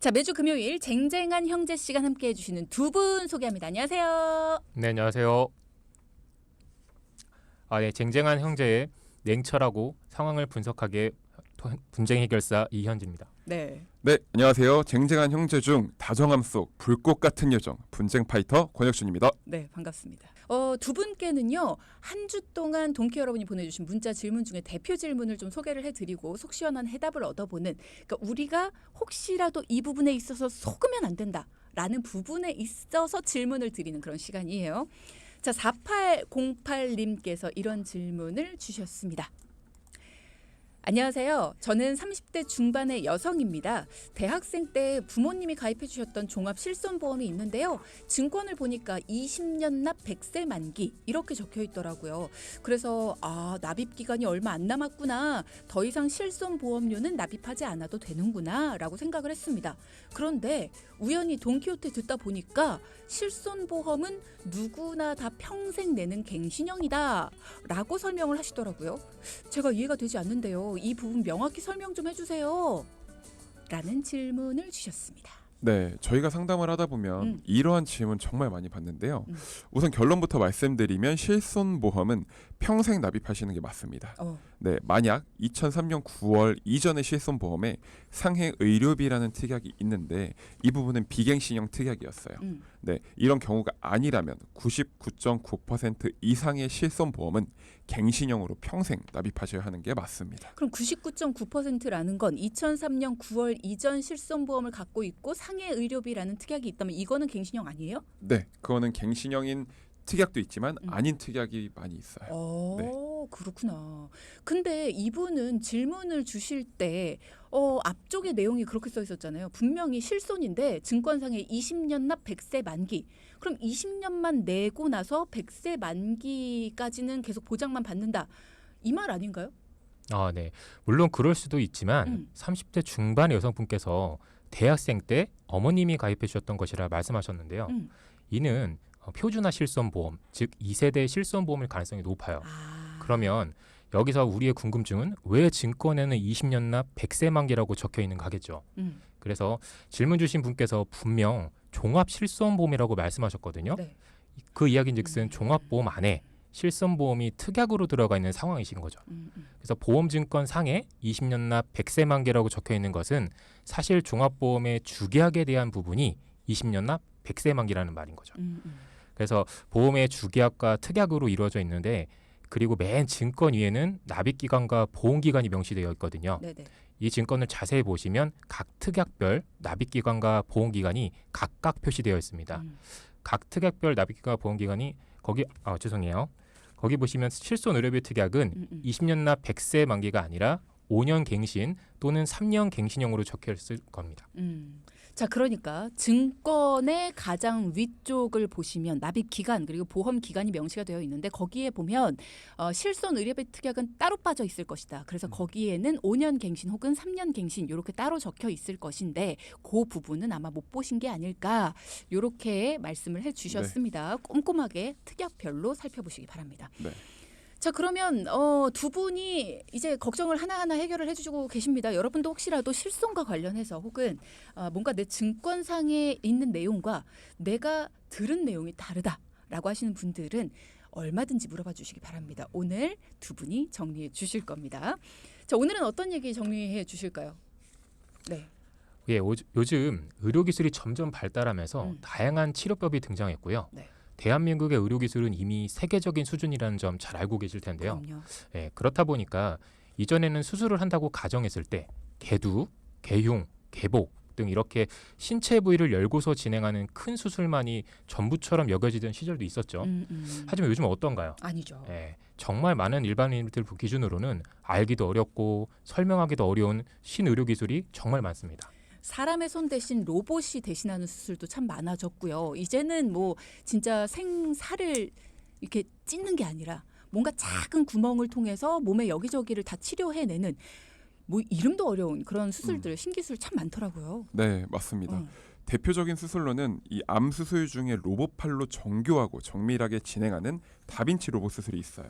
자, 매주 금요일 쟁쟁한 형제 시간 함께해 주시는 두 분 소개합니다. 안녕하세요. 네, 안녕하세요. 네, 쟁쟁한 형제의 냉철하고 상황을 분석하게 분쟁 해결사 이현지입니다. 네. 네, 안녕하세요. 쟁쟁한 형제 중 다정함 속 불꽃 같은 요정 분쟁 파이터 권혁준입니다. 네, 반갑습니다. 두 분께는요, 한 주 동안 동키 여러분이 보내주신 문자 질문 중에 대표 질문을 좀 소개를 해드리고 속 시원한 해답을 얻어보는, 그러니까 우리가 혹시라도 이 부분에 있어서 속으면 안 된다라는 부분에 있어서 질문을 드리는 그런 시간이에요. 자, 4808님께서 이런 질문을 주셨습니다. 안녕하세요. 저는 30대 중반의 여성입니다. 대학생 때 부모님이 가입해 주셨던 종합실손보험이 있는데요. 증권을 보니까 20년 납 100세 만기 이렇게 적혀 있더라고요. 그래서 납입 기간이 얼마 안 남았구나. 더 이상 실손보험료는 납입하지 않아도 되는구나 라고 생각을 했습니다. 그런데 우연히 돈키호테 듣다 보니까 실손보험은 누구나 다 평생 내는 갱신형이다 라고 설명을 하시더라고요. 제가 이해가 되지 않는데요. 이 부분 명확히 설명 좀 해주세요 라는 질문을 주셨습니다. 네, 저희가 상담을 하다 보면 이러한 질문 정말 많이 받는데요. 우선 결론부터 말씀드리면 실손보험은 평생 납입하시는 게 맞습니다. 네, 만약 2003년 9월 이전의 실손보험에 상해 의료비라는 특약이 있는데 이 부분은 비갱신형 특약이었어요. 네, 이런 경우가 아니라면 99.9% 이상의 실손보험은 갱신형으로 평생 납입하셔야 하는 게 맞습니다. 그럼 99.9%라는 건 2003년 9월 이전 실손보험을 갖고 있고 상해 의료비라는 특약이 있다면 이거는 갱신형 아니에요? 네, 그거는 갱신형인 특약도 있지만 아닌 특약이 많이 있어요. 네. 그렇구나. 근데 이분은 질문을 주실 때 앞쪽에 내용이 그렇게 써 있었잖아요. 분명히 실손인데 증권상에 20년 납 100세 만기. 그럼 20년만 내고 나서 100세 만기까지는 계속 보장만 받는다. 이 말 아닌가요? 네. 물론 그럴 수도 있지만 30대 중반의 여성분께서 대학생 때 어머님이 가입해 주셨던 것이라 말씀하셨는데요. 이는 표준화 실손보험, 즉 2세대 실손보험일 가능성이 높아요. 그러면 여기서 우리의 궁금증은 왜 증권에는 20년 납 100세 만기라고 적혀 있는가 하겠죠. 그래서 질문 주신 분께서 분명 종합실손보험이라고 말씀하셨거든요. 네. 그 이야기인즉슨 종합보험 안에 실손보험이 특약으로 들어가 있는 상황이신 거죠. 그래서 보험증권 상에 20년 납 100세 만기라고 적혀 있는 것은 사실 종합보험의 주계약에 대한 부분이 20년 납 100세 만기라는 말인 거죠. 그래서 보험의 주계약과 특약으로 이루어져 있는데 그리고 맨 증권 위에는 납입기간과 보험기간이 명시되어 있거든요. 네네. 이 증권을 자세히 보시면 각 특약별 납입기간과 보험기간이 각각 표시되어 있습니다. 각 특약별 납입기간과 보험기간이 거기 보시면 실손의료비 특약은 20년 납 100세 만기가 아니라 5년 갱신 또는 3년 갱신형으로 적혀 있을 겁니다. 자, 그러니까 증권의 가장 위쪽을 보시면 납입 기간 그리고 보험 기간이 명시가 되어 있는데 거기에 보면 실손 의료비 특약은 따로 빠져 있을 것이다. 그래서 거기에는 5년 갱신 혹은 3년 갱신 이렇게 따로 적혀 있을 것인데 그 부분은 아마 못 보신 게 아닐까 이렇게 말씀을 해주셨습니다. 꼼꼼하게 특약별로 살펴보시기 바랍니다. 네. 자, 그러면 두 분이 이제 걱정을 하나하나 해결을 해주시고 계십니다. 여러분도 혹시라도 실손과 관련해서 혹은 뭔가 내 증권상에 있는 내용과 내가 들은 내용이 다르다라고 하시는 분들은 얼마든지 물어봐 주시기 바랍니다. 오늘 두 분이 정리해 주실 겁니다. 자, 오늘은 어떤 얘기 정리해 주실까요? 네. 예, 요즘 의료기술이 점점 발달하면서 다양한 치료법이 등장했고요. 네. 대한민국의 의료기술은 이미 세계적인 수준이라는 점 잘 알고 계실 텐데요. 그럼요. 예, 그렇다 보니까 이전에는 수술을 한다고 가정했을 때 개두, 개흉, 개복 등 이렇게 신체 부위를 열고서 진행하는 큰 수술만이 전부처럼 여겨지던 시절도 있었죠. 하지만 요즘은 어떤가요? 아니죠. 예, 정말 많은 일반인들 기준으로는 알기도 어렵고 설명하기도 어려운 신의료기술이 정말 많습니다. 사람의 손 대신 로봇이 대신하는 수술도 참 많아졌고요. 이제는 뭐 진짜 생살을 이렇게 찢는 게 아니라 뭔가 작은 구멍을 통해서 몸의 여기저기를 다 치료해내는 뭐 이름도 어려운 그런 수술들 신기술 참 많더라고요. 네, 맞습니다. 대표적인 수술로는 이 암 수술 중에 로봇팔로 정교하고 정밀하게 진행하는 다빈치 로봇 수술이 있어요.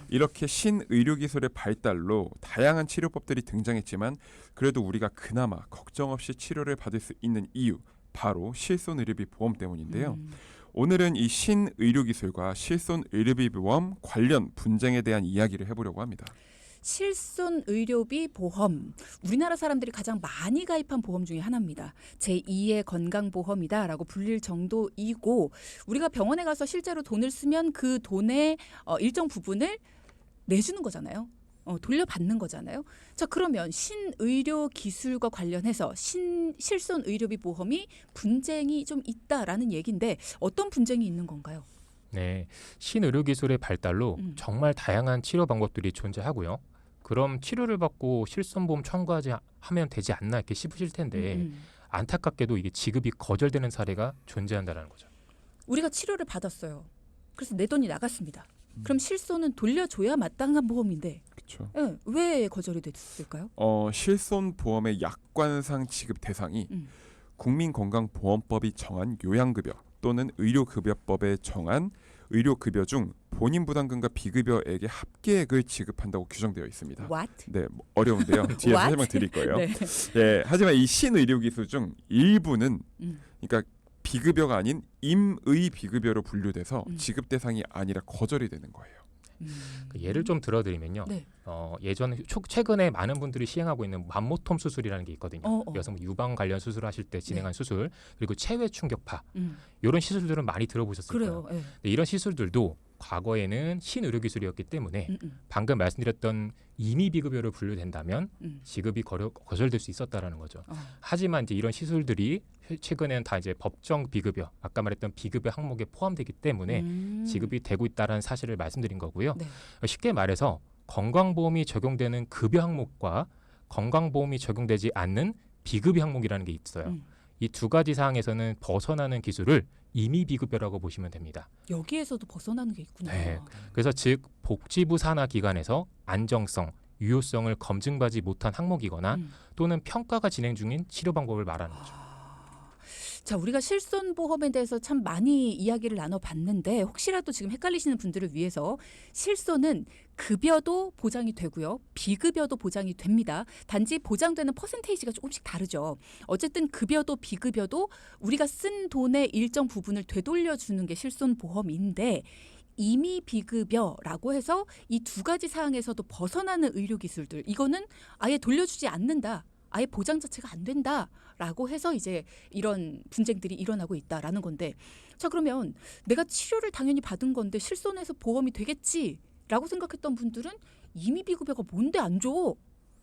이렇게 신의료 기술의 발달로 다양한 치료법들이 등장했지만 그래도 우리가 그나마 걱정 없이 치료를 받을 수 있는 이유 바로 실손의료비 보험 때문인데요. 오늘은 이 신의료 기술과 실손의료비 보험 관련 분쟁에 대한 이야기를 해보려고 합니다. 실손의료비 보험, 우리나라 사람들이 가장 많이 가입한 보험 중에 하나입니다. 제2의 건강보험이다라고 불릴 정도이고 우리가 병원에 가서 실제로 돈을 쓰면 그 돈의 일정 부분을 내주는 거잖아요. 돌려받는 거잖아요. 자, 그러면 신의료 기술과 관련해서 실손의료비 보험이 분쟁이 좀 있다라는 얘기인데 어떤 분쟁이 있는 건가요? 네, 신의료 기술의 발달로 정말 다양한 치료 방법들이 존재하고요. 그럼 치료를 받고 실손보험 하면 되지 않나 이렇게 싶으실 텐데 안타깝게도 이게 지급이 거절되는 사례가 존재한다는 거죠. 우리가 치료를 받았어요. 그래서 내 돈이 나갔습니다. 그럼 실손은 돌려줘야 마땅한 보험인데 그렇죠. 네, 왜 거절이 됐을까요? 실손보험의 약관상 지급 대상이 국민건강보험법이 정한 요양급여 또는 의료급여법에 정한 의료급여 중 본인 부담금과 비급여액의 합계액을 지급한다고 규정되어 있습니다. What? 네, 어려운데요. 뒤에서 What? 설명 드릴 거예요. 네. 네, 하지만 이 신의료기술 중 일부는 그러니까 비급여가 아닌 임의 비급여로 분류돼서 지급 대상이 아니라 거절이 되는 거예요. 예를 좀 들어드리면요. 네. 최근에 많은 분들이 시행하고 있는 맘모톰 수술이라는 게 있거든요. 여성 유방 관련 수술하실 때 진행한 네. 수술 그리고 체외 충격파 이런 시술들은 많이 들어보셨을 그래요. 거예요. 네. 이런 시술들도 과거에는 신의료 기술이었기 때문에 방금 말씀드렸던 임의 비급여로 분류된다면 지급이 거절될 수 있었다라는 거죠. 하지만 이제 이런 시술들이 최근에는 다 이제 법정 비급여, 아까 말했던 비급여 항목에 포함되기 때문에 지급이 되고 있다라는 사실을 말씀드린 거고요. 네. 쉽게 말해서 건강보험이 적용되는 급여 항목과 건강보험이 적용되지 않는 비급여 항목이라는 게 있어요. 이 두 가지 사항에서는 벗어나는 기술을 임의 비급여라고 보시면 됩니다. 여기에서도 벗어나는 게 있군요. 네. 그래서 즉 복지부 산하 기관에서 안정성, 유효성을 검증받지 못한 항목이거나 또는 평가가 진행 중인 치료 방법을 말하는 거죠. 자, 우리가 실손보험에 대해서 참 많이 이야기를 나눠봤는데 혹시라도 지금 헷갈리시는 분들을 위해서 실손은 급여도 보장이 되고요. 비급여도 보장이 됩니다. 단지 보장되는 퍼센테이지가 조금씩 다르죠. 어쨌든 급여도 비급여도 우리가 쓴 돈의 일정 부분을 되돌려주는 게 실손보험인데 임의 비급여라고 해서 이 두 가지 사항에서도 벗어나는 의료기술들 이거는 아예 돌려주지 않는다. 아예 보장 자체가 안 된다라고 해서 이제 이런 분쟁들이 일어나고 있다라는 건데 자 그러면 내가 치료를 당연히 받은 건데 실손해서 보험이 되겠지라고 생각했던 분들은 임의 비급여가 뭔데 안 줘?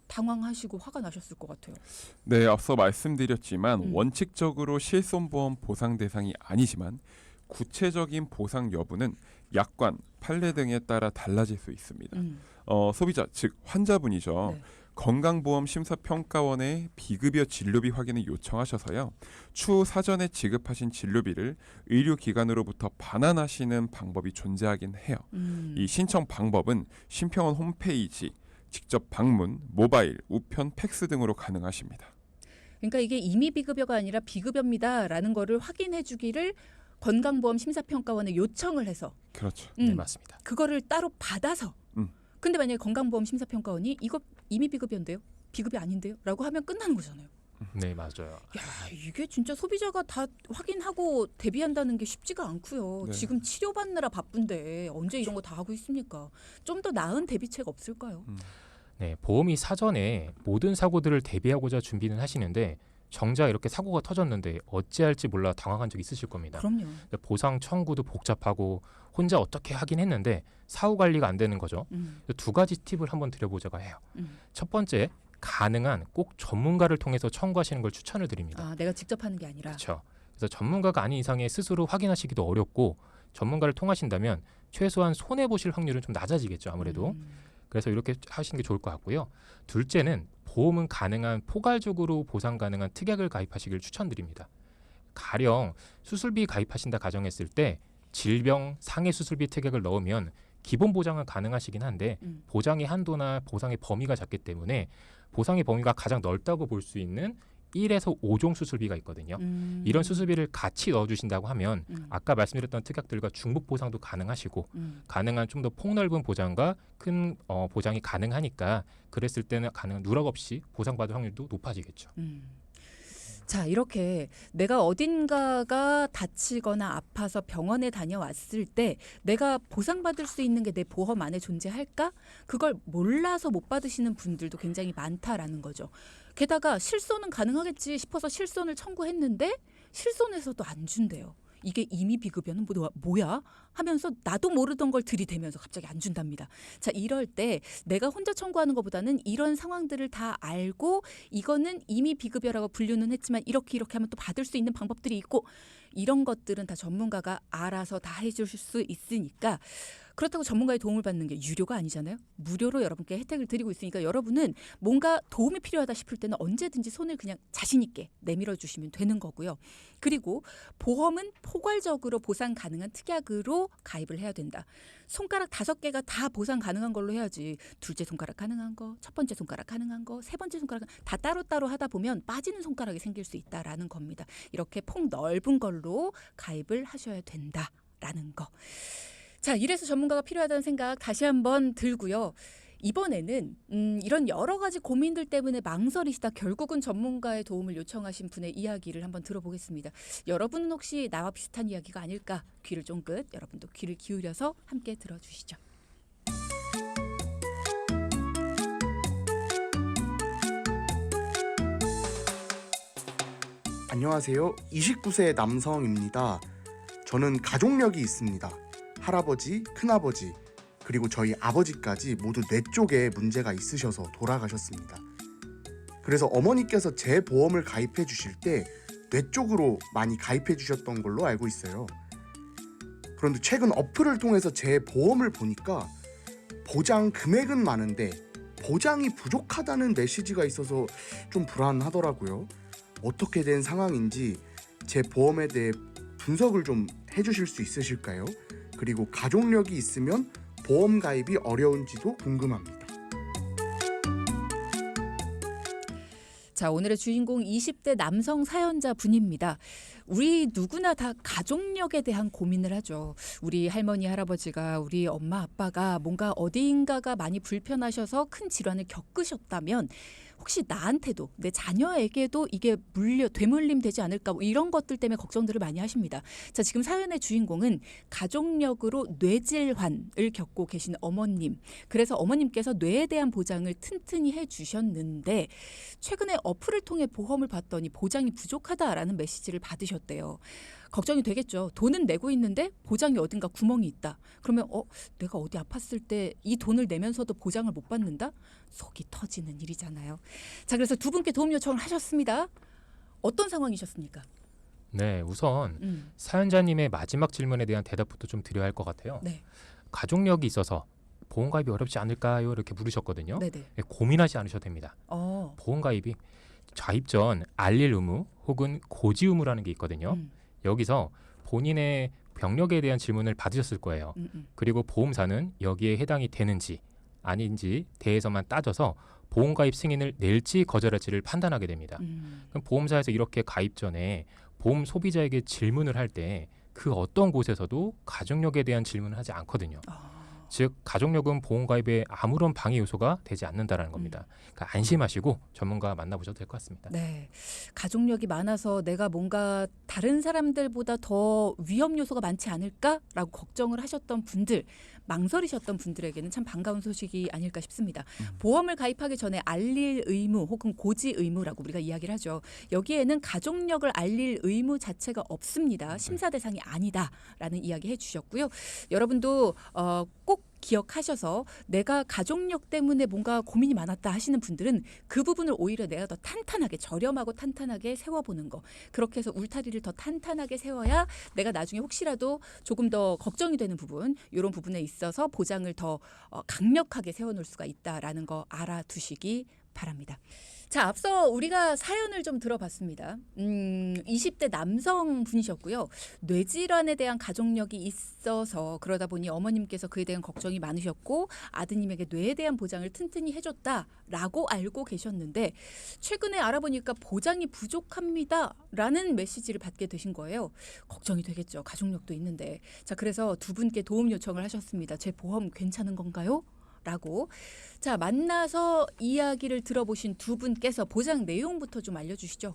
당황하시고 화가 나셨을 것 같아요. 네, 앞서 말씀드렸지만 원칙적으로 실손보험 보상 대상이 아니지만 구체적인 보상 여부는 약관, 판례 등에 따라 달라질 수 있습니다. 소비자, 즉 환자분이죠. 네. 건강보험심사평가원에 비급여 진료비 확인을 요청하셔서요. 추후 사전에 지급하신 진료비를 의료기관으로부터 반환하시는 방법이 존재하긴 해요. 이 신청 방법은 심평원 홈페이지, 직접 방문, 모바일, 우편, 팩스 등으로 가능하십니다. 그러니까 이게 임의 비급여가 아니라 비급여입니다라는 거를 확인해 주기를 건강보험심사평가원에 요청을 해서 그렇죠. 네, 맞습니다. 그거를 따로 받아서 근데 만약에 건강보험심사평가원이 이거 임의 비급여인데요? 비급여 아닌데요? 라고 하면 끝나는 거잖아요. 네, 맞아요. 야, 이게 진짜 소비자가 다 확인하고 대비한다는 게 쉽지가 않고요. 네. 지금 치료받느라 바쁜데 언제 이런 거 다 하고 있습니까? 좀 더 나은 대비책 없을까요? 네, 보험이 사전에 모든 사고들을 대비하고자 준비는 하시는데 정작 이렇게 사고가 터졌는데 어찌할지 몰라 당황한 적 있으실 겁니다. 그럼요. 보상 청구도 복잡하고 혼자 어떻게 하긴 했는데 사후 관리가 안 되는 거죠. 두 가지 팁을 한번 드려보자고 해요. 첫 번째, 가능한 꼭 전문가를 통해서 청구하시는 걸 추천을 드립니다. 아, 내가 직접 하는 게 아니라. 그렇죠. 그래서 전문가가 아닌 이상에 스스로 확인하시기도 어렵고 전문가를 통하신다면 최소한 손해 보실 확률은 좀 낮아지겠죠. 아무래도. 그래서 이렇게 하시는 게 좋을 것 같고요. 둘째는 보험은 가능한 포괄적으로 보상 가능한 특약을 가입하시길 추천드립니다. 가령 수술비 가입하신다 가정했을 때 질병 상해 수술비 특약을 넣으면 기본 보장은 가능하시긴 한데 보장의 한도나 보상의 범위가 작기 때문에 보상의 범위가 가장 넓다고 볼 수 있는 1에서 5종 수술비가 있거든요. 이런 수술비를 같이 넣어주신다고 하면 아까 말씀드렸던 특약들과 중복 보상도 가능하시고 가능한 좀 더 폭넓은 보장과 큰 보장이 가능하니까 그랬을 때는 가능한 누락 없이 보상받을 확률도 높아지겠죠. 자, 이렇게 내가 어딘가가 다치거나 아파서 병원에 다녀왔을 때 내가 보상받을 수 있는 게 내 보험 안에 존재할까? 그걸 몰라서 못 받으시는 분들도 굉장히 많다라는 거죠. 게다가 실손은 가능하겠지 싶어서 실손을 청구했는데 실손에서도 안 준대요. 이게 임의 비급여는 뭐야? 하면서 나도 모르던 걸 들이대면서 갑자기 안 준답니다. 자, 이럴 때 내가 혼자 청구하는 것보다는 이런 상황들을 다 알고 이거는 임의 비급여라고 분류는 했지만 이렇게 하면 또 받을 수 있는 방법들이 있고 이런 것들은 다 전문가가 알아서 다 해줄 수 있으니까 그렇다고 전문가의 도움을 받는 게 유료가 아니잖아요. 무료로 여러분께 혜택을 드리고 있으니까 여러분은 뭔가 도움이 필요하다 싶을 때는 언제든지 손을 그냥 자신 있게 내밀어 주시면 되는 거고요. 그리고 보험은 포괄적으로 보상 가능한 특약으로 가입을 해야 된다. 손가락 5개가 다 보상 가능한 걸로 해야지. 둘째 손가락 가능한 거, 첫 번째 손가락 가능한 거, 세 번째 손가락 다 따로따로 하다 보면 빠지는 손가락이 생길 수 있다라는 겁니다. 이렇게 폭넓은 걸로 가입을 하셔야 된다라는 거. 자, 이래서 전문가가 필요하다는 생각 다시 한번 들고요. 이번에는 이런 여러 가지 고민들 때문에 망설이시다 결국은 전문가의 도움을 요청하신 분의 이야기를 한번 들어보겠습니다. 여러분은 혹시 나와 비슷한 이야기가 아닐까? 귀를 쫑긋 여러분도 귀를 기울여서 함께 들어주시죠. 안녕하세요. 29세 남성입니다. 저는 가족력이 있습니다. 할아버지, 큰아버지, 그리고 저희 아버지까지 모두 뇌 쪽에 문제가 있으셔서 돌아가셨습니다. 그래서 어머니께서 제 보험을 가입해 주실 때 뇌 쪽으로 많이 가입해 주셨던 걸로 알고 있어요. 그런데 최근 어플을 통해서 제 보험을 보니까 보장 금액은 많은데 보장이 부족하다는 메시지가 있어서 좀 불안하더라고요. 어떻게 된 상황인지 제 보험에 대해 분석을 좀 해주실 수 있으실까요? 그리고 가족력이 있으면 보험 가입이 어려운지도 궁금합니다. 자, 오늘의 주인공 20대 남성 사연자 분입니다. 우리 누구나 다 가족력에 대한 고민을 하죠. 우리 할머니, 할아버지가 우리 엄마, 아빠가 뭔가 어디인가가 많이 불편하셔서 큰 질환을 겪으셨다면 혹시 나한테도 내 자녀에게도 이게 되물림 되지 않을까 뭐 이런 것들 때문에 걱정들을 많이 하십니다. 자, 지금 사연의 주인공은 가족력으로 뇌질환을 겪고 계신 어머님. 그래서 어머님께서 뇌에 대한 보장을 튼튼히 해주셨는데 최근에 어플을 통해 보험을 받더니 보장이 부족하다라는 메시지를 받으셨대요. 걱정이 되겠죠. 돈은 내고 있는데 보장이 어딘가 구멍이 있다. 그러면 내가 어디 아팠을 때 이 돈을 내면서도 보장을 못 받는다? 속이 터지는 일이잖아요. 자, 그래서 두 분께 도움 요청을 하셨습니다. 어떤 상황이셨습니까? 네, 우선 사연자님의 마지막 질문에 대한 대답부터 좀 드려야 할 것 같아요. 네. 가족력이 있어서 보험 가입이 어렵지 않을까요? 이렇게 물으셨거든요. 네네. 고민하지 않으셔도 됩니다. 보험 가입이 가입 전 알릴 의무 혹은 고지 의무라는 게 있거든요. 여기서 본인의 병력에 대한 질문을 받으셨을 거예요. 그리고 보험사는 여기에 해당이 되는지 아닌지 대해서만 따져서 보험 가입 승인을 낼지 거절할지를 판단하게 됩니다. 그럼 보험사에서 이렇게 가입 전에 보험 소비자에게 질문을 할 때 그 어떤 곳에서도 가족력에 대한 질문을 하지 않거든요. 즉 가족력은 보험 가입에 아무런 방해 요소가 되지 않는다라는 겁니다. 그러니까 안심하시고 전문가 만나보셔도 될 것 같습니다. 네, 가족력이 많아서 내가 뭔가 다른 사람들보다 더 위험 요소가 많지 않을까라고 걱정을 하셨던 분들, 망설이셨던 분들에게는 참 반가운 소식이 아닐까 싶습니다. 보험을 가입하기 전에 알릴 의무 혹은 고지 의무라고 우리가 이야기를 하죠. 여기에는 가족력을 알릴 의무 자체가 없습니다. 심사 대상이 아니다라는 이야기 해주셨고요. 여러분도 꼭 기억하셔서 내가 가족력 때문에 뭔가 고민이 많았다 하시는 분들은 그 부분을 오히려 내가 더 탄탄하게 저렴하고 탄탄하게 세워보는 거. 그렇게 해서 울타리를 더 탄탄하게 세워야 내가 나중에 혹시라도 조금 더 걱정이 되는 부분 이런 부분에 있어서 보장을 더 강력하게 세워놓을 수가 있다라는 거 알아두시기 바랍니다. 자, 앞서 우리가 사연을 좀 들어봤습니다. 20대 남성분이셨고요. 뇌질환에 대한 가족력이 있어서 그러다 보니 어머님께서 그에 대한 걱정이 많으셨고 아드님에게 뇌에 대한 보장을 튼튼히 해줬다라고 알고 계셨는데 최근에 알아보니까 보장이 부족합니다라는 메시지를 받게 되신 거예요. 걱정이 되겠죠. 가족력도 있는데. 자, 그래서 두 분께 도움 요청을 하셨습니다. 제 보험 괜찮은 건가요? 라고. 자, 만나서 이야기를 들어보신 두 분께서 보장 내용부터 좀 알려주시죠.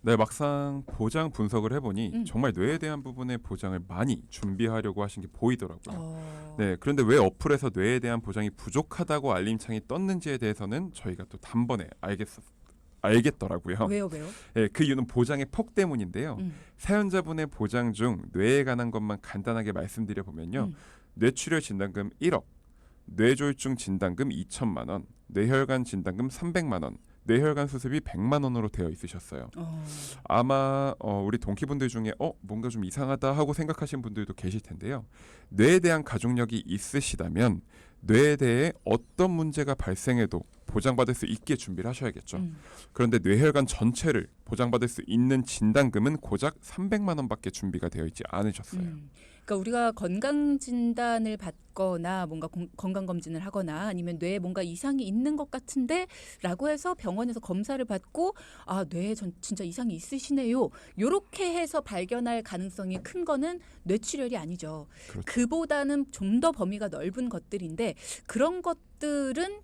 네, 막상 보장 분석을 해보니 정말 뇌에 대한 부분의 보장을 많이 준비하려고 하신 게 보이더라고요. 네, 그런데 왜 어플에서 뇌에 대한 보장이 부족하다고 알림창이 떴는지에 대해서는 저희가 또 단번에 알겠더라고요. 왜요? 네, 그 이유는 보장의 폭 때문인데요. 사연자분의 보장 중 뇌에 관한 것만 간단하게 말씀드려 보면요. 뇌출혈 진단금 1억, 뇌졸중 진단금 2천만 원, 뇌혈관 진단금 300만 원, 뇌혈관 수술비 100만 원으로 되어 있으셨어요. 아마 우리 동기분들 중에 뭔가 좀 이상하다 하고 생각하신 분들도 계실 텐데요. 뇌에 대한 가족력이 있으시다면 뇌에 대해 어떤 문제가 발생해도 보장받을 수 있게 준비를 하셔야겠죠. 그런데 뇌혈관 전체를 보장받을 수 있는 진단금은 고작 300만 원밖에 준비가 되어 있지 않으셨어요. 그러니까 우리가 건강 진단을 받거나 뭔가 건강 검진을 하거나 아니면 뇌에 뭔가 이상이 있는 것 같은데라고 해서 병원에서 검사를 받고 뇌에 진짜 이상이 있으시네요. 요렇게 해서 발견할 가능성이 큰 거는 뇌출혈이 아니죠. 그렇죠. 그보다는 좀 더 범위가 넓은 것들인데 그런 것들은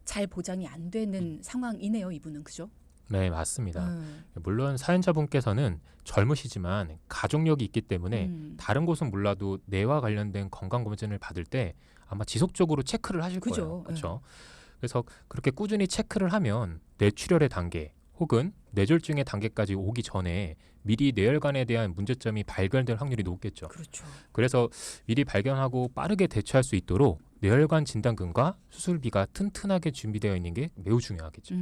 잘 보장이 안 되는 상황이네요, 이분은. 그죠? 네, 맞습니다. 물론 사연자분께서는 젊으시지만 가족력이 있기 때문에 다른 곳은 몰라도 뇌와 관련된 건강검진을 받을 때 아마 지속적으로 체크를 하실 거예요. 그렇죠? 그래서 그렇게 꾸준히 체크를 하면 뇌출혈의 단계 혹은 뇌졸중의 단계까지 오기 전에 미리 뇌혈관에 대한 문제점이 발견될 확률이 높겠죠. 그렇죠. 그래서 미리 발견하고 빠르게 대처할 수 있도록 뇌혈관 진단금과 수술비가 튼튼하게 준비되어 있는 게 매우 중요하겠죠.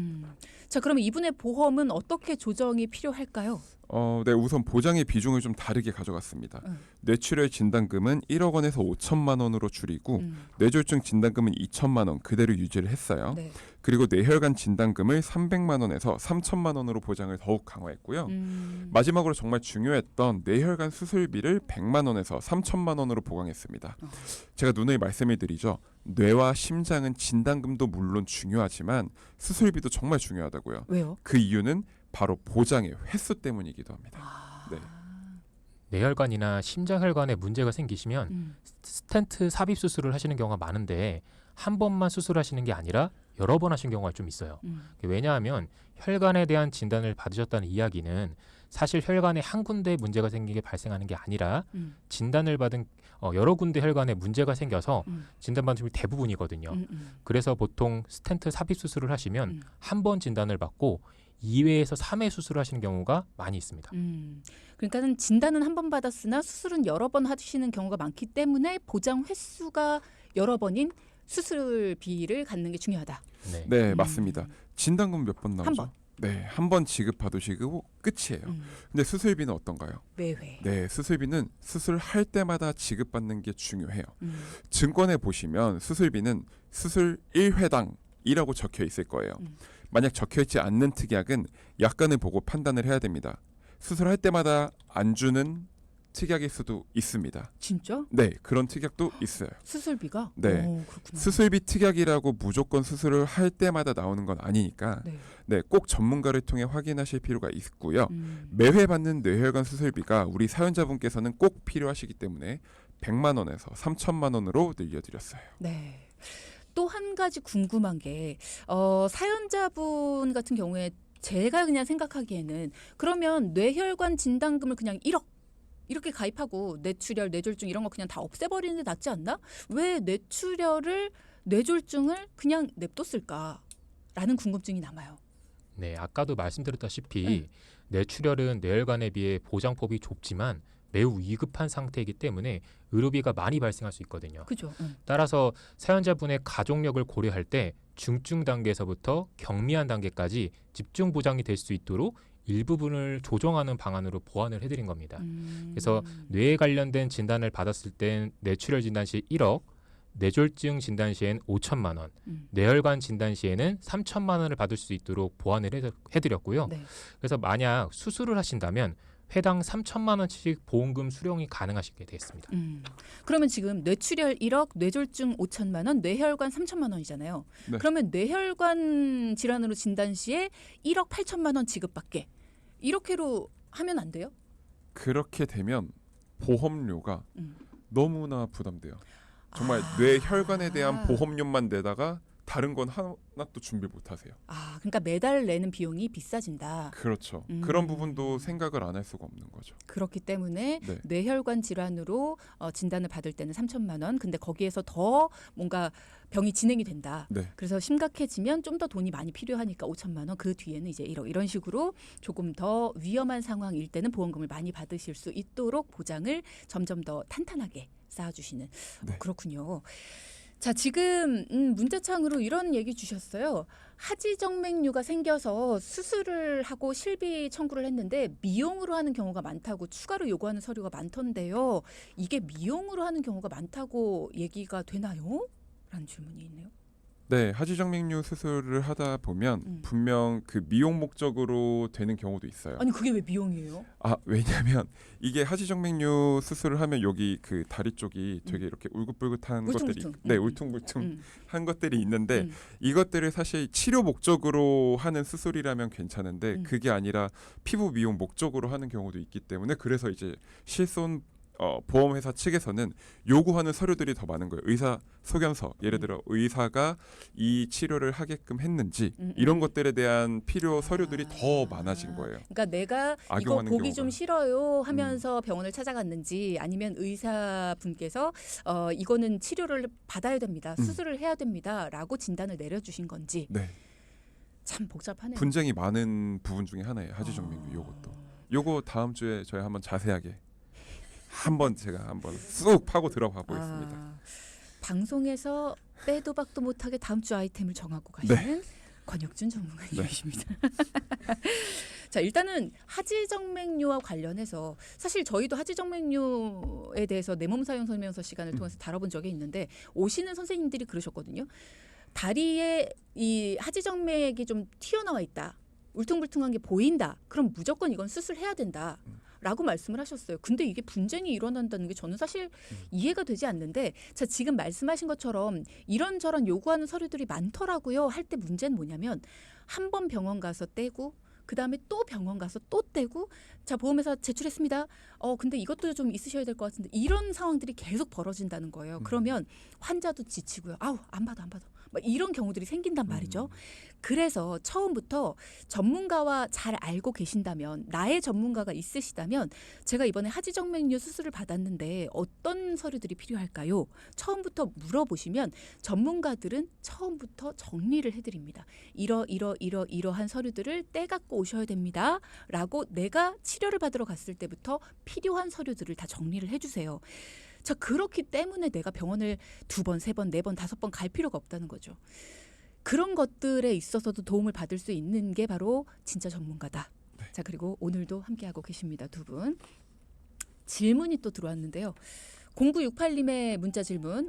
자, 그럼 이분의 보험은 어떻게 조정이 필요할까요? 네, 우선 보장의 비중을 좀 다르게 가져갔습니다. 뇌출혈 진단금은 1억 원에서 5천만 원으로 줄이고 뇌졸중 진단금은 2천만 원 그대로 유지를 했어요. 네. 그리고 뇌혈관 진단금을 300만 원에서 3천만 원으로 보장을 더욱 강화했고요. 마지막으로 정말 중요했던 뇌혈관 수술비를 100만 원에서 3천만 원으로 보강했습니다. 제가 누누이 말씀을 드리죠. 뇌와 심장은 진단금도 물론 중요하지만 수술비도 정말 중요하다고요. 왜요? 그 이유는 바로 보장의 횟수 때문이기도 합니다. 네. 뇌혈관이나 심장혈관에 문제가 생기시면 스텐트 삽입 수술을 하시는 경우가 많은데 한 번만 수술하시는 게 아니라 여러 번 하신 경우가 좀 있어요. 왜냐하면 혈관에 대한 진단을 받으셨다는 이야기는 사실 혈관에 한 군데 문제가 생기게 발생하는 게 아니라 진단을 받은 여러 군데 혈관에 문제가 생겨서 진단받은 분이 대부분이거든요. 그래서 보통 스텐트 삽입 수술을 하시면 한 번 진단을 받고 2회에서 3회 수술을 하시는 경우가 많이 있습니다. 그러니까는 진단은 한 번 받았으나 수술은 여러 번 하시는 경우가 많기 때문에 보장 횟수가 여러 번인 수술비를 갖는 게 중요하다. 네, 맞습니다. 진단금 몇 번 나오죠? 한 번. 네, 한 번 지급받으시고 끝이에요. 근데 수술비는 어떤가요? 매회. 네, 수술비는 수술할 때마다 지급받는 게 중요해요. 증권에 보시면 수술비는 수술 1회당이라고 적혀 있을 거예요. 만약 적혀있지 않는 특약은 약관을 보고 판단을 해야 됩니다. 수술할 때마다 안 주는 특약일 수도 있습니다. 진짜? 네, 그런 특약도 있어요. 수술비가? 네, 그렇구나. 수술비 특약이라고 무조건 수술을 할 때마다 나오는 건 아니니까 네, 꼭 전문가를 통해 확인하실 필요가 있고요. 매회 받는 뇌혈관 수술비가 우리 사연자분께서는 꼭 필요하시기 때문에 100만 원에서 3천만 원으로 늘려드렸어요. 네. 또 한 가지 궁금한 게 사연자분 같은 경우에 제가 그냥 생각하기에는 그러면 뇌혈관 진단금을 그냥 1억 이렇게 가입하고 뇌출혈, 뇌졸중 이런 거 그냥 다 없애버리는 게 낫지 않나? 왜 뇌출혈을, 뇌졸중을 그냥 냅뒀을까라는 궁금증이 남아요. 네, 아까도 말씀드렸다시피 뇌출혈은 뇌혈관에 비해 보장폭이 좁지만 매우 위급한 상태이기 때문에 의료비가 많이 발생할 수 있거든요. 그죠. 따라서 사연자분의 가족력을 고려할 때 중증 단계에서부터 경미한 단계까지 집중 보장이 될 수 있도록 일부분을 조정하는 방안으로 보완을 해드린 겁니다. 그래서 뇌에 관련된 진단을 받았을 땐 뇌출혈 진단 시 1억, 뇌졸중 진단 시엔 5천만 원, 뇌혈관 진단 시에는 3천만 원을 받을 수 있도록 보완을 해드렸고요. 네. 그래서 만약 수술을 하신다면 회당 3천만 원씩 보험금 수령이 가능하시게 되겠습니다. 그러면 지금 뇌출혈 1억, 뇌졸중 5천만 원, 뇌혈관 3천만 원이잖아요. 네. 그러면 뇌혈관 질환으로 진단 시에 1억 8천만 원 지급받게 이렇게로 하면 안 돼요? 그렇게 되면 보험료가 음. 너무나 부담돼요. 정말 뇌혈관에 대한 보험료만 내다가 다른 건 하나도 준비 못 하세요. 그러니까 매달 내는 비용이 비싸진다. 그렇죠. 그런 부분도 생각을 안 할 수가 없는 거죠. 그렇기 때문에 네. 뇌혈관 질환으로 진단을 받을 때는 3천만 원. 근데 거기에서 더 뭔가 병이 진행이 된다. 네. 그래서 심각해지면 좀 더 돈이 많이 필요하니까 5천만 원. 그 뒤에는 이제 1억 이런 식으로 조금 더 위험한 상황일 때는 보험금을 많이 받으실 수 있도록 보장을 점점 더 탄탄하게 쌓아주시는. 네. 그렇군요. 자, 지금 문자창으로 이런 얘기 주셨어요. 하지정맥류가 생겨서 수술을 하고 실비 청구를 했는데 미용으로 하는 경우가 많다고 추가로 요구하는 서류가 많던데요. 이게 미용으로 하는 경우가 많다고 얘기가 되나요? 라는 질문이 있네요. 네, 하지정맥류 수술을 하다 보면 분명 그 미용 목적으로 되는 경우도 있어요. 아니 그게 왜 미용이에요? 왜냐하면 이게 하지정맥류 수술을 하면 여기 그 다리 쪽이 되게 이렇게 울긋불긋한 것들이, 네, 울퉁불퉁한 것들이 있는데 이것들을 사실 치료 목적으로 하는 수술이라면 괜찮은데 그게 아니라 피부 미용 목적으로 하는 경우도 있기 때문에 그래서 이제 실손 보험회사 측에서는 요구하는 서류들이 더 많은 거예요. 의사 소견서, 예를 들어 의사가 이 치료를 하게끔 했는지 이런 것들에 대한 필요 서류들이 더 많아진 거예요. 그러니까 내가 이거 악용하는 보기 경우가. 좀 싫어요 하면서 병원을 찾아갔는지 아니면 의사분께서 이거는 치료를 받아야 됩니다. 수술을 해야 됩니다라고 진단을 내려주신 건지. 네, 참 복잡하네요. 분쟁이 많은 부분 중에 하나예요. 하지정맥류 요것도. 요거 다음 주에 저희 한번 자세하게 제가 한번 쑥 파고 들어가 보겠습니다. 방송에서 빼도 박도 못하게 다음 주 아이템을 정하고 가시는 권혁준 전문가님이십니다. 자, 일단은 하지정맥류와 관련해서 사실 저희도 하지정맥류에 대해서 내 몸 사용 설명서 시간을 통해서 다뤄본 적이 있는데 오시는 선생님들이 그러셨거든요. 다리에 이 하지정맥이 좀 튀어나와 있다. 울퉁불퉁한 게 보인다. 그럼 무조건 이건 수술해야 된다. 라고 말씀을 하셨어요. 근데 이게 분쟁이 일어난다는 게 저는 사실 이해가 되지 않는데 자, 지금 말씀하신 것처럼 이런저런 요구하는 서류들이 많더라고요. 할 때 문제는 뭐냐면 한 번 병원 가서 떼고 그다음에 또 병원 가서 또 떼고 자, 보험회사 제출했습니다. 근데 이것도 좀 있으셔야 될 것 같은데 이런 상황들이 계속 벌어진다는 거예요. 그러면 환자도 지치고요. 안 받아. 막 이런 경우들이 생긴단 말이죠. 그래서 처음부터 전문가와 잘 알고 계신다면 나의 전문가가 있으시다면 제가 이번에 하지정맥류 수술을 받았는데 어떤 서류들이 필요할까요? 처음부터 물어보시면 전문가들은 처음부터 정리를 해드립니다. 이러한 서류들을 떼갖고 오셔야 됩니다. 라고 내가 치료를 받으러 갔을 때부터 필요한 서류들을 다 정리를 해주세요. 자, 그렇기 때문에 내가 병원을 2번, 3번, 4번, 5번 갈 필요가 없다는 거죠. 그런 것들에 있어서도 도움을 받을 수 있는 게 바로 진짜 전문가다. 네. 자, 그리고 오늘도 함께하고 계십니다. 두 분. 질문이 또 들어왔는데요. 0968님의 문자 질문.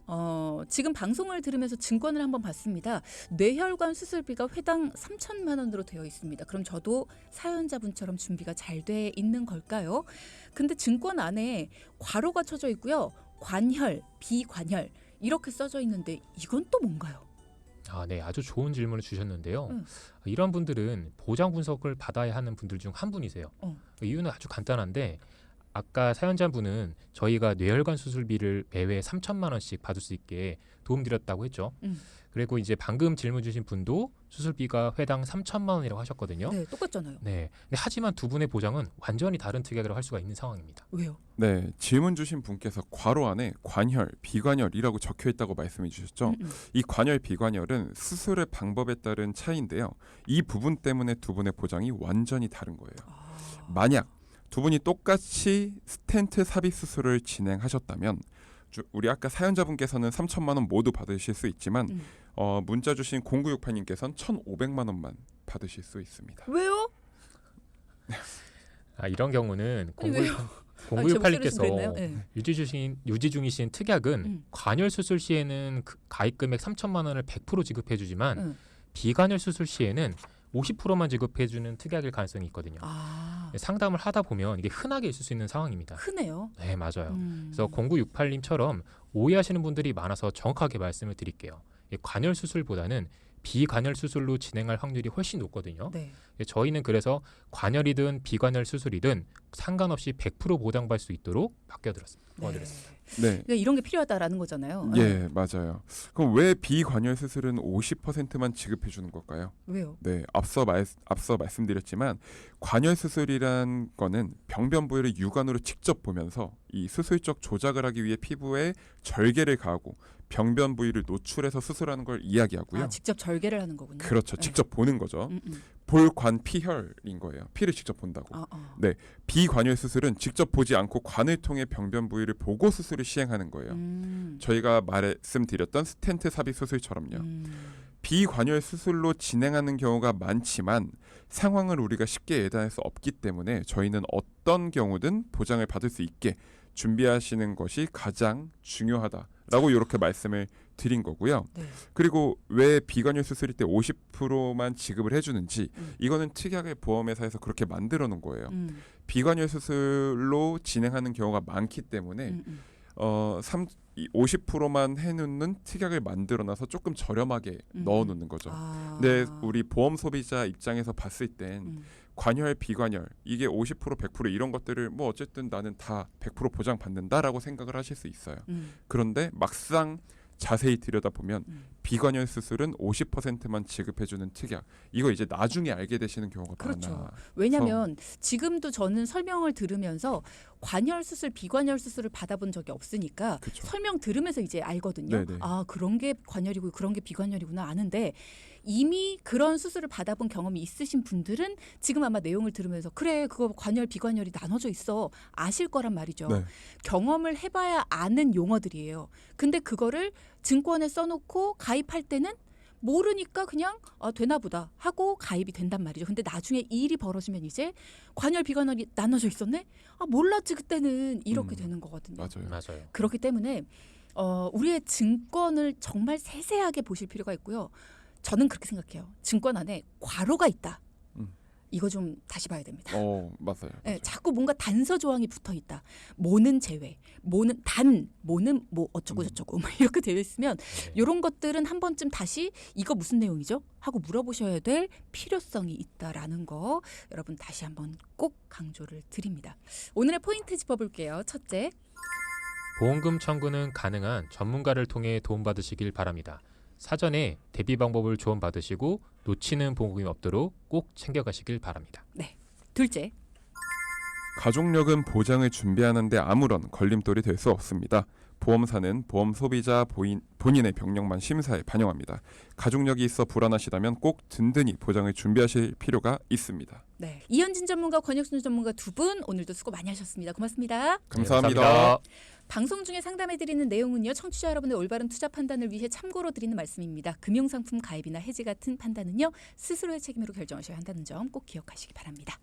지금 방송을 들으면서 증권을 한번 봤습니다. 뇌혈관 수술비가 회당 3천만 원으로 되어 있습니다. 그럼 저도 사연자분처럼 준비가 잘 돼 있는 걸까요? 근데 증권 안에 괄호가 쳐져 있고요. 관혈, 비관혈 이렇게 써져 있는데 이건 또 뭔가요? 네, 아주 좋은 질문을 주셨는데요. 이런 분들은 보장 분석을 받아야 하는 분들 중 한 분이세요. 이유는 아주 간단한데 아까 사연자분은 저희가 뇌혈관 수술비를 매회 3천만 원씩 받을 수 있게 도움드렸다고 했죠. 그리고 이제 방금 질문 주신 분도 수술비가 회당 3천만 원이라고 하셨거든요. 네, 똑같잖아요. 네. 근데 하지만 두 분의 보장은 완전히 다른 특약으로 할 수가 있는 상황입니다. 왜요? 네, 질문 주신 분께서 괄호 안에 관혈, 비관혈이라고 적혀 있다고 말씀해 주셨죠. 이 관혈, 비관혈은 수술의 방법에 따른 차이인데요. 이 부분 때문에 두 분의 보장이 완전히 다른 거예요. 만약 두 분이 똑같이 스텐트 삽입 수술을 진행하셨다면 우리 아까 사연자분께서는 3천만 원 모두 받으실 수 있지만 문자 주신 0968님께서는 1,500만 원만 받으실 수 있습니다. 왜요? 이런 경우는 공구육팔님께서 네. 유지 중이신 특약은 관열 수술 시에는 가입 금액 3천만 원을 100% 지급해주지만 비관열 수술 시에는 50%만 지급해주는 특약일 가능성이 있거든요. 상담을 하다 보면 이게 흔하게 있을 수 있는 상황입니다. 흔해요. 네, 맞아요. 그래서 0968님처럼 오해하시는 분들이 많아서 정확하게 말씀을 드릴게요. 관열 수술보다는 비관열 수술로 진행할 확률이 훨씬 높거든요. 네. 저희는 그래서 관열이든 비관열 수술이든 상관없이 100% 보장받을 수 있도록 바뀌어드렸습니다. 도와드렸습니다. 네. 그러니까 이런 게 필요하다라는 거잖아요. 예, 맞아요. 그럼 왜 비관열 수술은 50%만 지급해 주는 걸까요? 왜요? 네, 앞서 말씀드렸지만 관열 수술이란 거는 병변 부위를 육안으로 직접 보면서 이 수술적 조작을 하기 위해 피부에 절개를 가하고 병변 부위를 노출해서 수술하는 걸 이야기하고요. 직접 절개를 하는 거군요. 그렇죠. 네. 직접 보는 거죠. 볼관피혈인 거예요. 피를 직접 본다고. 네, 비관열 수술은 직접 보지 않고 관을 통해 병변 부위를 보고 수술을 시행하는 거예요. 저희가 말씀드렸던 스텐트 삽입 수술처럼요. 비관열 수술로 진행하는 경우가 많지만 상황을 우리가 쉽게 예단할 수 없기 때문에 저희는 어떤 경우든 보장을 받을 수 있게 준비하시는 것이 가장 중요하다라고 이렇게 말씀을 드린 거고요. 네. 그리고 왜 비관열 수술일 때 50%만 지급을 해주는지 이거는 특약의 보험회사에서 그렇게 만들어 놓은 거예요. 비관열 수술로 진행하는 경우가 많기 때문에 50%만 해놓는 특약을 만들어놔서 조금 저렴하게 넣어놓는 거죠. 근데 우리 보험 소비자 입장에서 봤을 땐 관열, 비관열 이게 50%, 100% 이런 것들을 뭐 어쨌든 나는 다 100% 보장받는다라고 생각을 하실 수 있어요. 그런데 막상 자세히 들여다보면 비관열 수술은 50%만 지급해주는 특약. 이거 이제 나중에 알게 되시는 경우가 그렇죠. 많아. 왜냐하면 지금도 저는 설명을 들으면서 관열 수술, 비관열 수술을 받아본 적이 없으니까 그쵸. 설명 들으면서 이제 알거든요. 네네. 그런 게 관열이고 그런 게 비관열이구나 아는데 이미 그런 수술을 받아본 경험이 있으신 분들은 지금 아마 내용을 들으면서 그래 그거 관열, 비관열이 나눠져 있어 아실 거란 말이죠. 네. 경험을 해봐야 아는 용어들이에요. 근데 그거를 증권에 써놓고 가입할 때는 모르니까 그냥 되나 보다 하고 가입이 된단 말이죠. 근데 나중에 이 일이 벌어지면 이제 관열 비관열이 나눠져 있었네? 몰랐지 그때는 이렇게 되는 거거든요. 맞아요. 그렇기 때문에 우리의 증권을 정말 세세하게 보실 필요가 있고요. 저는 그렇게 생각해요. 증권 안에 괄호가 있다. 이거 좀 다시 봐야 됩니다. 맞아요. 네, 자꾸 뭔가 단서 조항이 붙어 있다. 뭐는 제외, 뭐는 단, 뭐는 뭐 어쩌고 저쩌고 막 이렇게 되어 있으면 이런 것들은 한 번쯤 다시 이거 무슨 내용이죠? 하고 물어보셔야 될 필요성이 있다라는 거 여러분 다시 한번 꼭 강조를 드립니다. 오늘의 포인트 짚어볼게요. 첫째, 보험금 청구는 가능한 전문가를 통해 도움받으시길 바랍니다. 사전에 대비 방법을 조언받으시고 놓치는 보험금이 없도록 꼭 챙겨가시길 바랍니다. 네. 둘째, 가족력은 보장을 준비하는데 아무런 걸림돌이 될 수 없습니다. 보험사는 보험 소비자 본인의 병력만 심사에 반영합니다. 가족력이 있어 불안하시다면 꼭 든든히 보장을 준비하실 필요가 있습니다. 네. 이현진 전문가, 권혁순 전문가 두 분 오늘도 수고 많이 하셨습니다. 고맙습니다. 감사합니다. 네, 감사합니다. 방송 중에 상담해드리는 내용은요. 청취자 여러분의 올바른 투자 판단을 위해 참고로 드리는 말씀입니다. 금융상품 가입이나 해지 같은 판단은요. 스스로의 책임으로 결정하셔야 한다는 점 꼭 기억하시기 바랍니다.